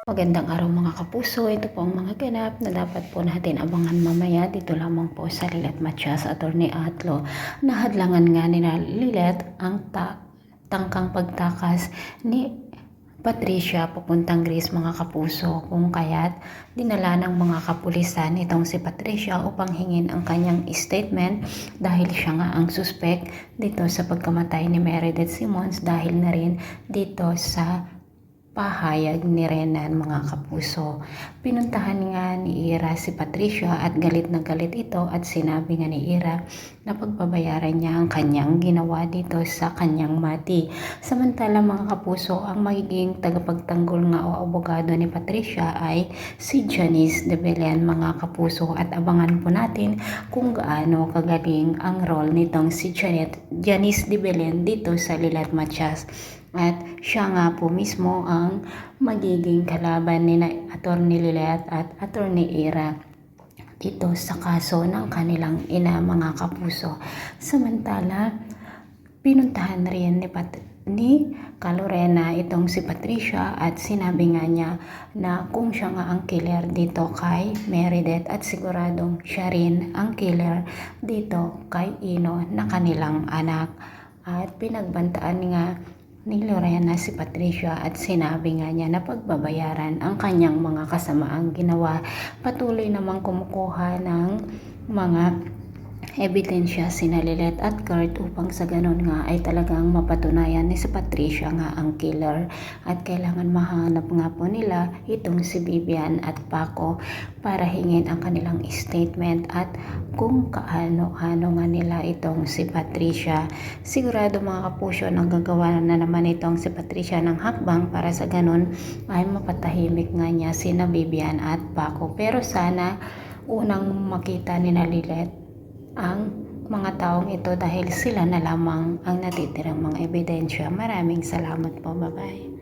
Magandang araw mga kapuso, ito po ang mga ganap na dapat po natin abangan mamaya dito lamang po sa Lilet Matias Attorney Atlo. Nahadlangan nga ni Lilet ang tangkang pagtakas ni Patricia papuntang Greece mga kapuso, kung kaya't dinala ng mga kapulisan itong si Patricia upang hingin ang kanyang statement dahil siya nga ang suspect dito sa pagkamatay ni Meredith Simons dahil na rin dito sa pahayag ni Renan mga kapuso. Pinuntahan nga ni Ira si Patricia at galit na galit ito at sinabi nga ni Ira na pagbabayaran niya ang kanyang ginawa dito sa kanyang mati. Samantala mga kapuso, ang magiging tagapagtanggol nga o abogado ni Patricia ay si Janice de Belen mga kapuso, at abangan po natin kung gaano kagaling ang role nitong si Janice de Belen dito sa Lilet Matias. At siya nga po mismo ang magiging kalaban ni Attorney Lilet at Attorney Ira dito sa kaso ng kanilang ina mga kapuso. Samantala, pinuntahan rin ni Calorena itong si Patricia at sinabi nga niya na kung siya nga ang killer dito kay Meredith at siguradong siya rin ang killer dito kay Ino na kanilang anak. At pinagbantaan nga ni Lorena si Patricia at sinabi nga niya na pagbabayaran ang kanyang mga kasamaang ginawa. Patuloy namang kumukuha ng mga ebidensya sina Lilet at Kurt upang sa ganun nga ay talagang mapatunayan ni si Patricia nga ang killer, at kailangan mahanap nga po nila itong si Vivian at Paco para hingin ang kanilang statement at kung kaano-ano nga nila itong si Patricia. Sigurado mga kapuso nang gagawa na naman itong si Patricia ng hakbang para sa ganun ay mapatahimik nga niya sina Vivian at Paco, pero sana unang makita ni Lilet ang mga taong ito dahil sila na lamang ang natitirang mga ebidensya. Maraming salamat po. Bye-bye.